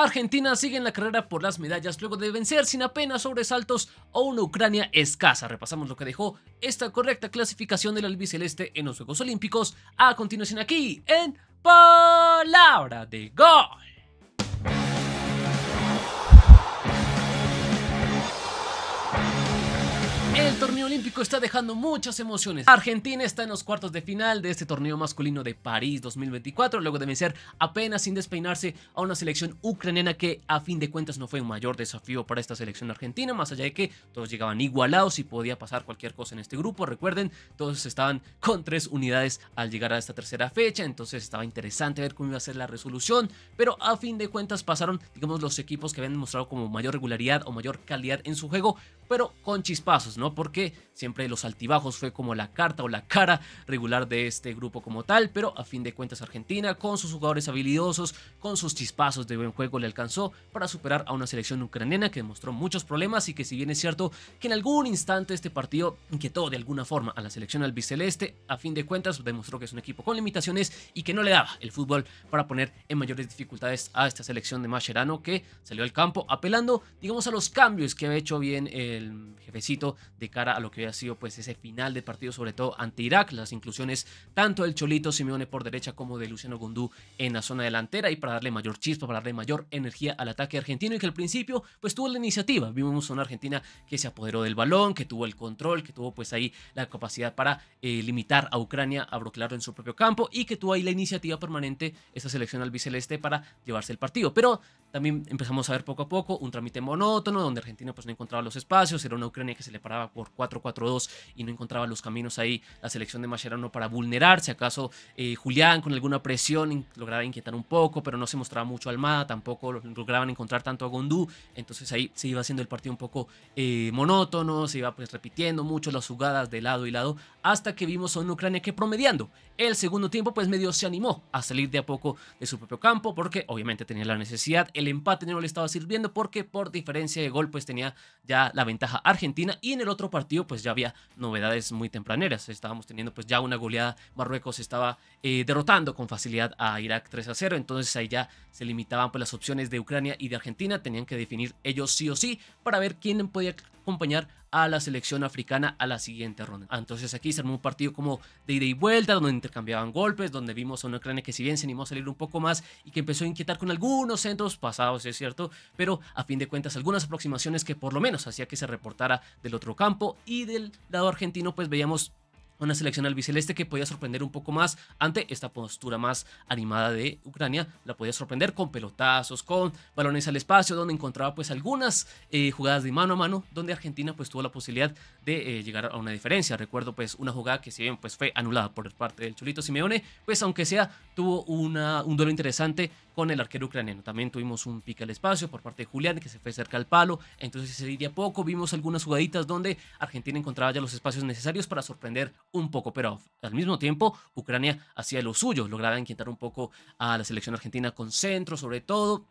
Argentina sigue en la carrera por las medallas luego de vencer sin apenas sobresaltos a una Ucrania escasa. Repasamos lo que dejó esta correcta clasificación del albiceleste en los Juegos Olímpicos a continuación aquí en Palabra de Gol. El torneo olímpico está dejando muchas emociones. Argentina está en los cuartos de final de este torneo masculino de París 2024, luego de vencer apenas sin despeinarse a una selección ucraniana que a fin de cuentas no fue un mayor desafío para esta selección argentina, más allá de que todos llegaban igualados y podía pasar cualquier cosa en este grupo. Recuerden, todos estaban con 3 unidades al llegar a esta tercera fecha, entonces estaba interesante ver cómo iba a ser la resolución, pero a fin de cuentas pasaron, digamos, los equipos que habían demostrado como mayor regularidad o mayor calidad en su juego, pero con chispazos, ¿no? Porque siempre los altibajos fue como la carta o la cara regular de este grupo como tal, pero a fin de cuentas Argentina, con sus jugadores habilidosos, con sus chispazos de buen juego, le alcanzó para superar a una selección ucraniana que demostró muchos problemas y que, si bien es cierto que en algún instante este partido inquietó de alguna forma a la selección albiceleste, a fin de cuentas demostró que es un equipo con limitaciones y que no le daba el fútbol para poner en mayores dificultades a esta selección de Mascherano, que salió al campo apelando, digamos, a los cambios que había hecho bien el jefecito de cara a lo que había sido pues ese final de partido, sobre todo ante Irak, las inclusiones tanto del Cholito Simeone por derecha como de Luciano Gundú en la zona delantera, y para darle mayor chispa, para darle mayor energía al ataque argentino, y que al principio pues tuvo la iniciativa. Vimos una Argentina que se apoderó del balón, que tuvo el control, que tuvo pues ahí la capacidad para limitar a Ucrania a bloquearlo en su propio campo, y que tuvo ahí la iniciativa permanente esa selección albiceleste para llevarse el partido. Pero también empezamos a ver poco a poco un trámite monótono donde Argentina pues no encontraba los espacios, era una Ucrania que se le paraba por 4-4-2 y no encontraba los caminos ahí la selección de Mascherano para vulnerarse. Acaso Julián con alguna presión lograba inquietar un poco, pero no se mostraba mucho Almada, tampoco lograban encontrar tanto a Gondú, entonces ahí se iba haciendo el partido un poco monótono, se iba pues repitiendo mucho las jugadas de lado y lado, hasta que vimos a una Ucrania que, promediando el segundo tiempo, pues medio se animó a salir de a poco de su propio campo, porque obviamente tenía la necesidad. El empate no le estaba sirviendo porque por diferencia de gol pues tenía ya la ventaja Argentina, y en el otro partido pues ya había novedades muy tempraneras. Estábamos teniendo pues ya una goleada. Marruecos estaba derrotando con facilidad a Irak 3-0, entonces ahí ya se limitaban pues las opciones de Ucrania y de Argentina. Tenían que definir ellos sí o sí para ver quién podía acompañar a la selección africana a la siguiente ronda. Entonces aquí se armó un partido como de ida y vuelta, donde intercambiaban golpes, donde vimos a una Ucrania que, si bien se animó a salir un poco más y que empezó a inquietar con algunos centros pasados, es cierto, pero a fin de cuentas algunas aproximaciones que por lo menos hacía que se reportara del otro campo. Y del lado argentino pues veíamos una selección albiceleste que podía sorprender un poco más ante esta postura más animada de Ucrania. La podía sorprender con pelotazos, con balones al espacio, donde encontraba pues algunas jugadas de mano a mano, donde Argentina pues tuvo la posibilidad de llegar a una diferencia. Recuerdo pues una jugada que, si bien pues fue anulada por parte del Cholito Simeone, pues aunque sea tuvo un duelo interesante con el arquero ucraniano. También tuvimos un pique al espacio por parte de Julián, que se fue cerca al palo, entonces ese día a poco vimos algunas jugaditas donde Argentina encontraba ya los espacios necesarios para sorprender un poco, pero al mismo tiempo Ucrania hacía lo suyo, lograba inquietar un poco a la selección argentina con centro, sobre todo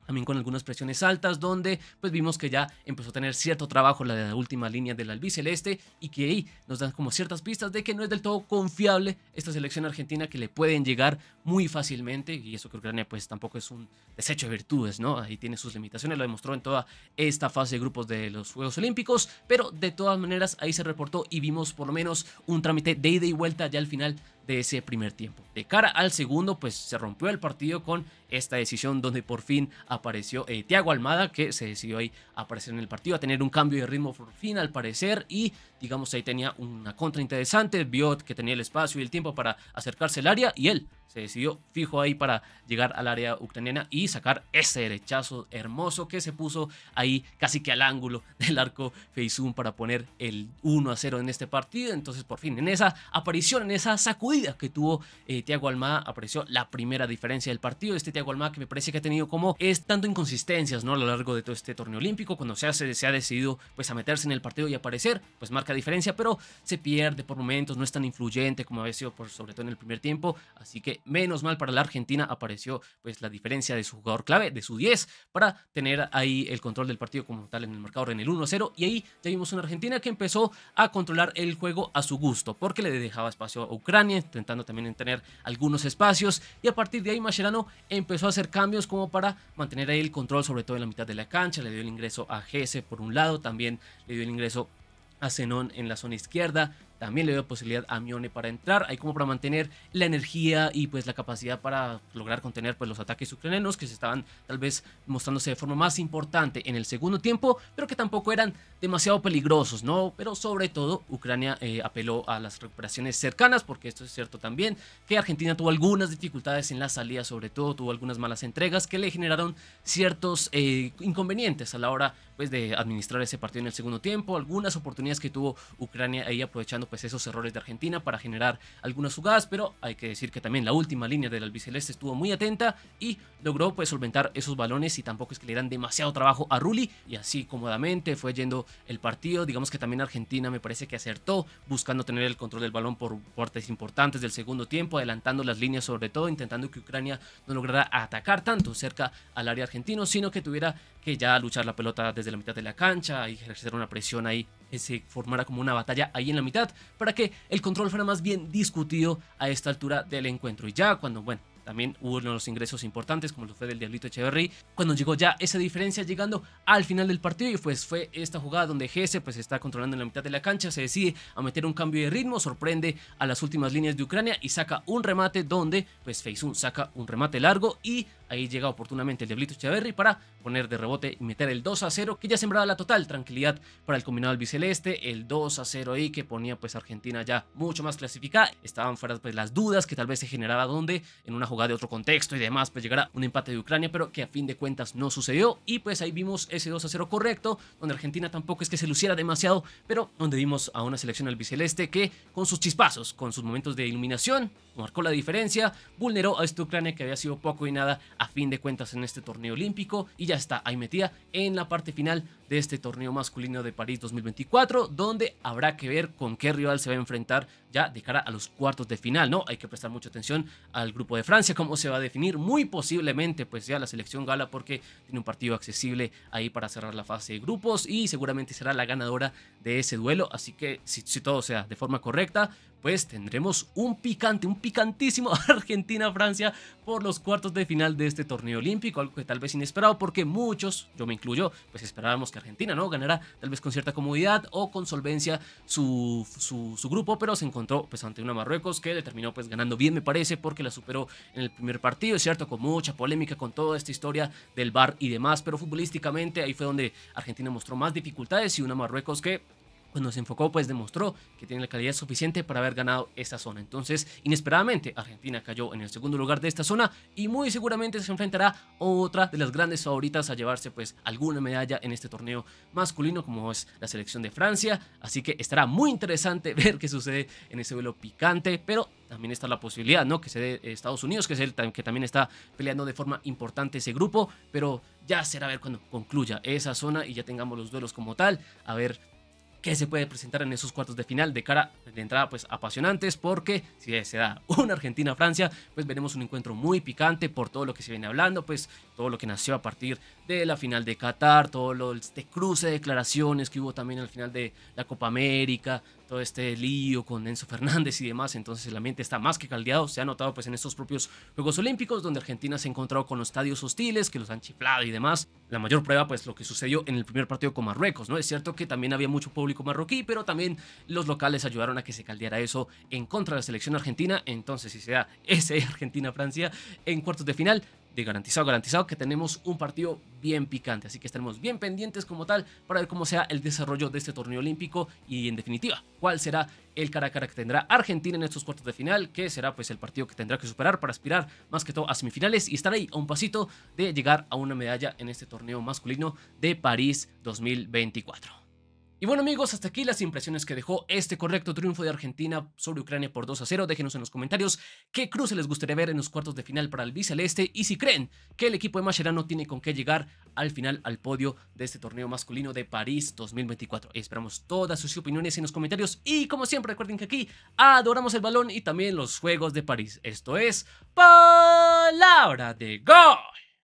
también con algunas presiones altas, donde pues vimos que ya empezó a tener cierto trabajo la última línea del albiceleste, y que ahí nos dan como ciertas pistas de que no es del todo confiable esta selección argentina, que le pueden llegar muy fácilmente, y eso que Ucrania pues tampoco es un desecho de virtudes, ¿no? Ahí tiene sus limitaciones, lo demostró en toda esta fase de grupos de los Juegos Olímpicos, pero de todas maneras ahí se reportó y vimos por lo menos un trámite de ida y vuelta ya al final de ese primer tiempo. De cara al segundo pues se rompió el partido con esta decisión donde por fin apareció Thiago Almada, que se decidió ahí a aparecer en el partido, a tener un cambio de ritmo por fin al parecer, y digamos ahí tenía una contra interesante, vio que tenía el espacio y el tiempo para acercarse al área, y él se decidió fijo ahí para llegar al área ucraniana y sacar ese derechazo hermoso que se puso ahí casi que al ángulo del arco Feyzoun para poner el 1-0 en este partido. Entonces por fin en esa aparición, en esa sacudida que tuvo Thiago Almada, apareció la primera diferencia del partido. Este Thiago Almada que me parece que ha tenido como tanto inconsistencias, ¿no?, a lo largo de todo este torneo olímpico. Cuando se ha decidido pues a meterse en el partido y aparecer, pues marca diferencia, pero se pierde por momentos, no es tan influyente como había sido sobre todo en el primer tiempo. Así que menos mal para la Argentina apareció pues la diferencia de su jugador clave, de su 10, para tener ahí el control del partido como tal en el marcador en el 1-0, y ahí ya vimos una Argentina que empezó a controlar el juego a su gusto, porque le dejaba espacio a Ucrania, intentando también tener algunos espacios, y a partir de ahí Mascherano empezó a hacer cambios como para mantener ahí el control, sobre todo en la mitad de la cancha. Le dio el ingreso a Gese por un lado, también le dio el ingreso a Zenón en la zona izquierda, también le dio posibilidad a Mione para entrar, ahí como para mantener la energía y pues la capacidad para lograr contener pues los ataques ucranianos que se estaban tal vez mostrándose de forma más importante en el segundo tiempo, pero que tampoco eran demasiado peligrosos, ¿no? Pero sobre todo Ucrania apeló a las recuperaciones cercanas, porque esto es cierto también, que Argentina tuvo algunas dificultades en la salida, sobre todo tuvo algunas malas entregas que le generaron ciertos inconvenientes a la hora pues de administrar ese partido en el segundo tiempo, algunas oportunidades que tuvo Ucrania ahí aprovechando pues esos errores de Argentina para generar algunas jugadas, pero hay que decir que también la última línea del albiceleste estuvo muy atenta y logró pues solventar esos balones, y tampoco es que le dieran demasiado trabajo a Rulli, y así cómodamente fue yendo el partido. Digamos que también Argentina me parece que acertó buscando tener el control del balón por partes importantes del segundo tiempo, adelantando las líneas, sobre todo intentando que Ucrania no lograra atacar tanto cerca al área argentino, sino que tuviera que ya luchar la pelota desde la mitad de la cancha y ejercer una presión ahí, que se formara como una batalla ahí en la mitad, para que el control fuera más bien discutido a esta altura del encuentro. Y ya cuando, bueno, también hubo unos ingresos importantes, como lo fue del Diablito Echeverri, cuando llegó ya esa diferencia llegando al final del partido, y pues fue esta jugada donde Gese pues está controlando en la mitad de la cancha, se decide a meter un cambio de ritmo, sorprende a las últimas líneas de Ucrania y saca un remate donde pues Feysun saca un remate largo, y ahí llega oportunamente el Diablito Echeverri para poner de rebote y meter el 2-0, que ya sembraba la total tranquilidad para el combinado albiceleste. El 2-0 ahí que ponía pues a Argentina ya mucho más clasificada. Estaban fuera pues las dudas que tal vez se generaba donde en una jugada de otro contexto y demás pues llegara un empate de Ucrania, pero que a fin de cuentas no sucedió, y pues ahí vimos ese 2-0 correcto, donde Argentina tampoco es que se luciera demasiado, pero donde vimos a una selección albiceleste que con sus chispazos, con sus momentos de iluminación, marcó la diferencia, vulneró a esta Ucrania que había sido poco y nada a fin de cuentas en este torneo olímpico, y ya está ahí metida en la parte final de este torneo masculino de París 2024, donde habrá que ver con qué rival se va a enfrentar ya de cara a los cuartos de final, ¿no? Hay que prestar mucha atención al grupo de Francia, cómo se va a definir, muy posiblemente pues ya la selección gala, porque tiene un partido accesible ahí para cerrar la fase de grupos y seguramente será la ganadora de ese duelo, así que si todo sea de forma correcta, pues tendremos un picantísimo Argentina-Francia por los cuartos de final de este torneo olímpico, algo que tal vez inesperado, porque muchos, yo me incluyo, pues esperábamos que Argentina no ganara tal vez con cierta comodidad o con solvencia su grupo, pero se encontró pues ante una Marruecos que le terminó pues ganando bien, me parece, porque la superó en el primer partido, es cierto, con mucha polémica con toda esta historia del VAR y demás, pero futbolísticamente ahí fue donde Argentina mostró más dificultades, y una Marruecos que cuando se enfocó pues demostró que tiene la calidad suficiente para haber ganado esta zona. Entonces inesperadamente Argentina cayó en el segundo lugar de esta zona, y muy seguramente se enfrentará a otra de las grandes favoritas a llevarse pues alguna medalla en este torneo masculino, como es la selección de Francia. Así que estará muy interesante ver qué sucede en ese duelo picante, pero también está la posibilidad, ¿no?, que se dé Estados Unidos, que es el que también está peleando de forma importante ese grupo, pero ya será a ver cuando concluya esa zona y ya tengamos los duelos como tal, a ver qué se puede presentar en esos cuartos de final de cara de entrada pues apasionantes, porque si se da una Argentina-Francia pues veremos un encuentro muy picante por todo lo que se viene hablando, pues todo lo que nació a partir de la final de Qatar, todo este cruce de declaraciones que hubo también al final de la Copa América, todo este lío con Enzo Fernández y demás. Entonces el ambiente está más que caldeado, se ha notado pues en estos propios Juegos Olímpicos, donde Argentina se ha encontrado con los estadios hostiles que los han chiflado y demás. La mayor prueba pues lo que sucedió en el primer partido con Marruecos, ¿no? Es cierto que también había mucho público marroquí, pero también los locales ayudaron a que se caldeara eso en contra de la selección argentina. Entonces si se da ese Argentina-Francia en cuartos de final, de garantizado que tenemos un partido bien picante, así que estaremos bien pendientes como tal para ver cómo sea el desarrollo de este torneo olímpico y en definitiva cuál será el cara a cara que tendrá Argentina en estos cuartos de final, que será pues el partido que tendrá que superar para aspirar más que todo a semifinales y estar ahí a un pasito de llegar a una medalla en este torneo masculino de París 2024. Y bueno amigos, hasta aquí las impresiones que dejó este correcto triunfo de Argentina sobre Ucrania por 2-0. Déjenos en los comentarios qué cruce les gustaría ver en los cuartos de final para el biceleste y si creen que el equipo de Mascherano tiene con qué llegar al final al podio de este torneo masculino de París 2024. Esperamos todas sus opiniones en los comentarios y como siempre recuerden que aquí adoramos el balón y también los Juegos de París. Esto es Palabra de Gol.